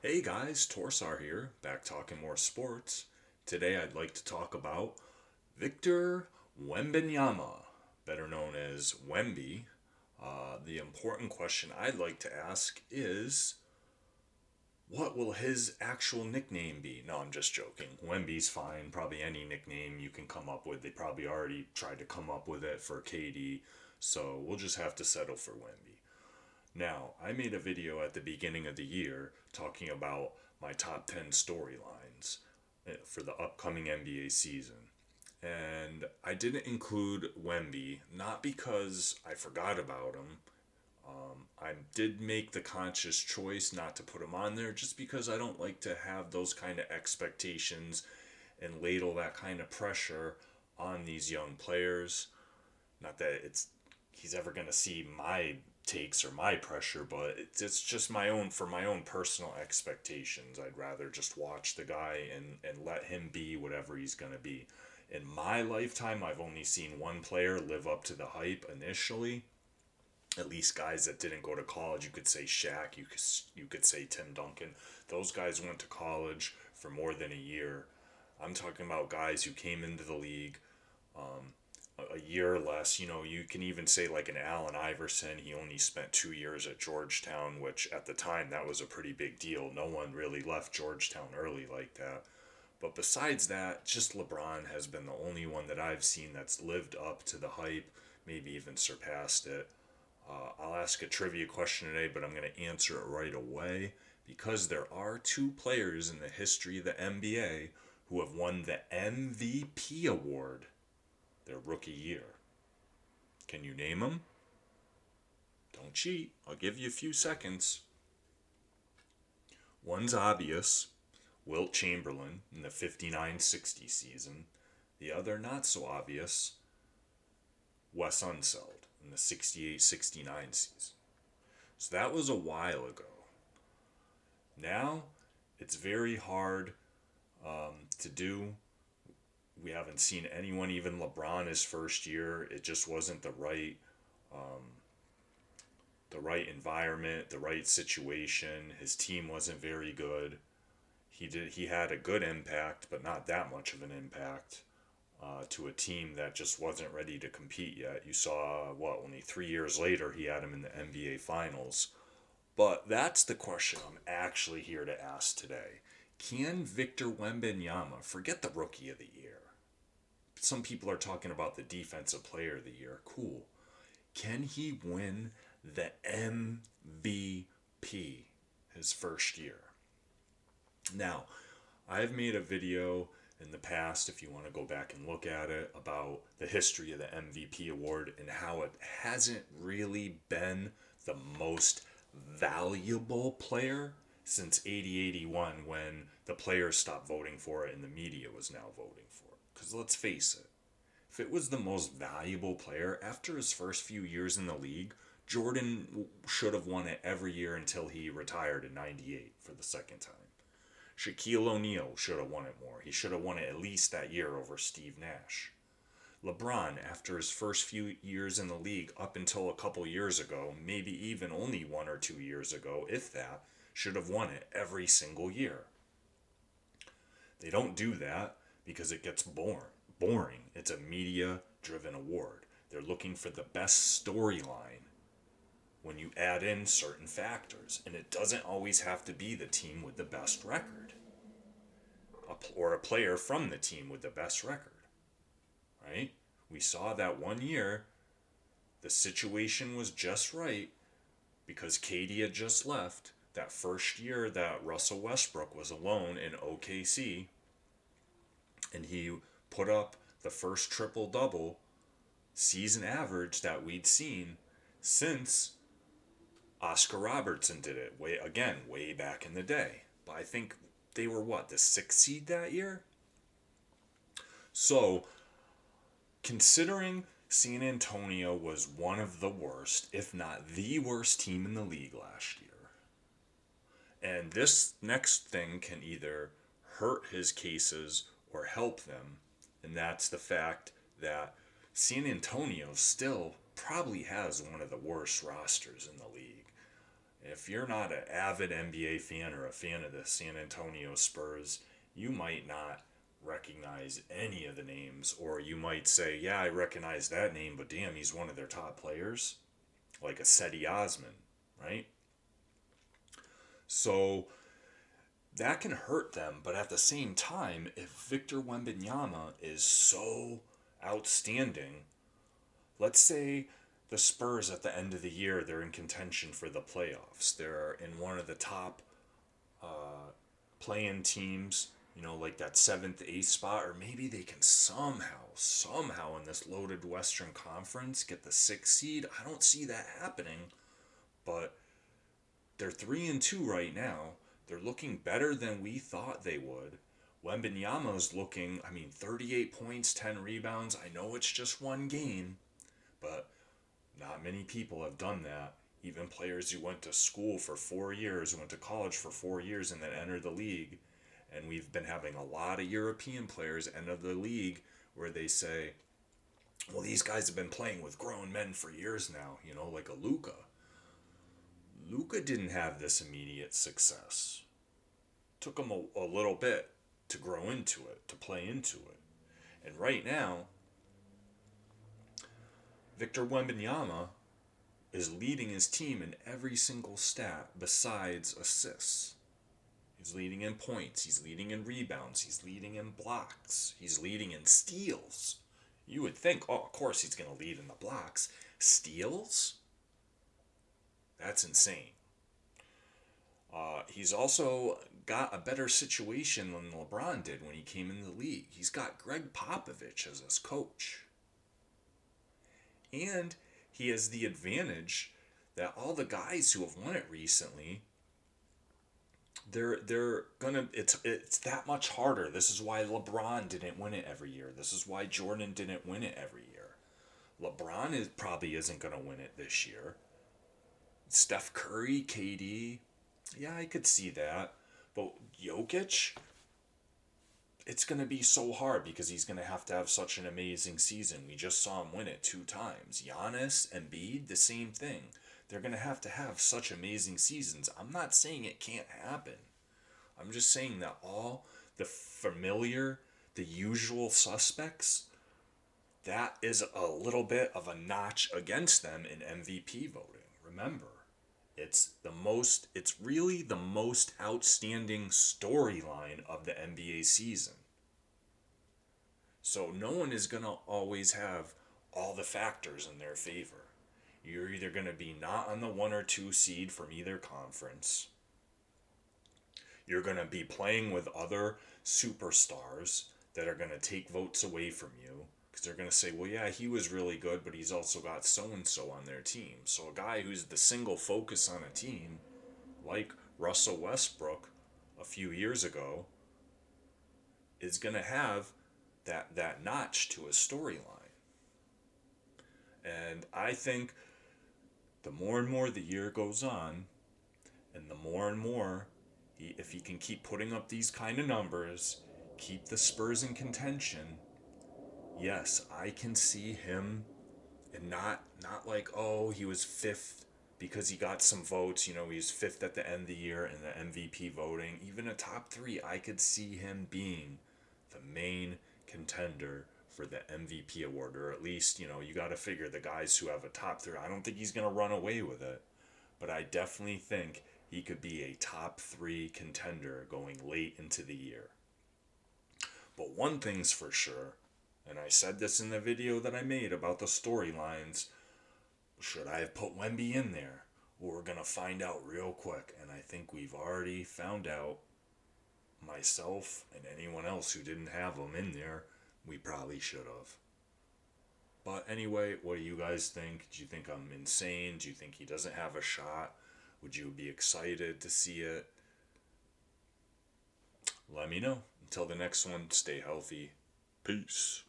Hey guys, Torsar here, back talking more sports. Today I'd like to talk about Victor Wembanyama, better known as Wemby. The important question I'd like to ask is, what will his actual nickname be? No, I'm just joking. Wemby's fine. Probably any nickname you can come up with. They probably already tried to come up with it for KD, so we'll just have to settle for Wemby. Now, I made a video at the beginning of the year talking about my top 10 storylines for the upcoming NBA season. And I didn't include Wemby, not because I forgot about him. I did make the conscious choice not to put him on there just because I don't like to have those kind of expectations and ladle that kind of pressure on these young players. Not that he's ever going to see my takes or my pressure, but it's just my own for my own personal expectations. I'd rather just watch the guy and let him be whatever he's going to be. In my lifetime, I've only seen one player live up to the hype initially. At least guys that didn't go to college. You could say Shaq, you could say Tim Duncan. Those guys went to college for more than a year. I'm talking about guys who came into the league a year or less. You can even say like an Allen Iverson. He only spent 2 years at Georgetown, which at the time that was a pretty big deal. No one really left Georgetown early like that. But besides that, just LeBron has been the only one that I've seen that's lived up to the hype, maybe even surpassed it. I'll ask a trivia question today, but I'm going to answer it right away because there are two players in the history of the NBA who have won the MVP award their rookie year. Can you name them? Don't cheat. I'll give you a few seconds. One's obvious, Wilt Chamberlain in the 59-60 season. The other not so obvious, Wes Unseld in the 68-69 season. So that was a while ago. Now it's very hard to do. We haven't seen anyone, even LeBron his first year. It just wasn't the right environment, the right situation. His team wasn't very good. He had a good impact, but not that much of an impact to a team that just wasn't ready to compete yet. You saw only 3 years later he had him in the NBA Finals. But that's the question I'm actually here to ask today. Can Victor Wembanyama, forget the Rookie of the Year? Some people are talking about the Defensive Player of the Year. Cool. Can he win the MVP his first year? Now, I've made a video in the past, if you want to go back and look at it, about the history of the MVP award and how it hasn't really been the most valuable player since 80-81 when the players stopped voting for it and the media was now voting for it. Because let's face it, if it was the most valuable player after his first few years in the league, Jordan should have won it every year until he retired in 98 for the second time. Shaquille O'Neal should have won it more. He should have won it at least that year over Steve Nash. LeBron, after his first few years in the league, up until a couple years ago, maybe even only 1 or 2 years ago, if that, should have won it every single year. They don't do that because it gets boring. It's a media driven award. They're looking for the best storyline when you add in certain factors. And it doesn't always have to be the team with the best record or a player from the team with the best record, right? We saw that one year the situation was just right because KD had just left. That first year that Russell Westbrook was alone in OKC, and he put up the first triple double season average that we'd seen since Oscar Robertson did it way back in the day. But I think they were the sixth seed that year. So, considering San Antonio was one of the worst, if not the worst team in the league last year, and this next thing can either hurt his cases or help them, and that's the fact that San Antonio still probably has one of the worst rosters in the league. If you're not an avid NBA fan or a fan of the San Antonio Spurs, you might not recognize any of the names, or you might say, yeah, I recognize that name, but damn, he's one of their top players, like a Cedi Osman, right? So that can hurt them, but at the same time, if Victor Wembanyama is so outstanding, let's say the Spurs at the end of the year, they're in contention for the playoffs. They're in one of the top play-in teams, like that seventh, eighth spot, or maybe they can somehow in this loaded Western Conference get the sixth seed. I don't see that happening, but they're 3-2 right now. They're looking better than we thought they would. Wembanyama's looking, 38 points, 10 rebounds. I know it's just one game, but not many people have done that. Even players who went to school for 4 years, who went to college for 4 years and then entered the league. And we've been having a lot of European players enter the league where they say, well, these guys have been playing with grown men for years now, like a Luka. Luka didn't have this immediate success. Took him a little bit to grow into it, to play into it. And right now, Victor Wembanyama is leading his team in every single stat besides assists. He's leading in points, he's leading in rebounds, he's leading in blocks, he's leading in steals. You would think, of course he's going to lead in the blocks. Steals? That's insane. He's also got a better situation than LeBron did when he came in the league. He's got Greg Popovich as his coach. And he has the advantage that all the guys who have won it recently, they're gonna it's that much harder. This is why LeBron didn't win it every year. This is why Jordan didn't win it every year. LeBron probably isn't gonna win it this year. Steph Curry, KD, yeah, I could see that. But Jokic, it's going to be so hard because he's going to have such an amazing season. We just saw him win it 2 times. Giannis, Embiid, the same thing. They're going to have such amazing seasons. I'm not saying it can't happen. I'm just saying that all the familiar, the usual suspects, that is a little bit of a notch against them in MVP voting. Remember, it's really the most outstanding storyline of the NBA season. So no one is going to always have all the factors in their favor. You're either going to be not on the 1 or 2 seed from either conference. You're going to be playing with other superstars that are going to take votes away from you. Because they're going to say, well, yeah, he was really good, but he's also got so-and-so on their team. So a guy who's the single focus on a team, like Russell Westbrook a few years ago, is going to have that notch to his storyline. And I think the more and more the year goes on, and the more and more, if he can keep putting up these kind of numbers, keep the Spurs in contention, yes, I can see him, and not like, oh, he was 5th because he got some votes. He was 5th at the end of the year in the MVP voting. Even a top 3, I could see him being the main contender for the MVP award, or at least, you got to figure the guys who have a top 3. I don't think he's going to run away with it, but I definitely think he could be a top 3 contender going late into the year. But one thing's for sure, and I said this in the video that I made about the storylines, should I have put Wemby in there? Well, we're going to find out real quick, and I think we've already found out. Myself and anyone else who didn't have him in there, we probably should have. But anyway, what do you guys think? Do you think I'm insane? Do you think he doesn't have a shot? Would you be excited to see it? Let me know. Until the next one, stay healthy. Peace.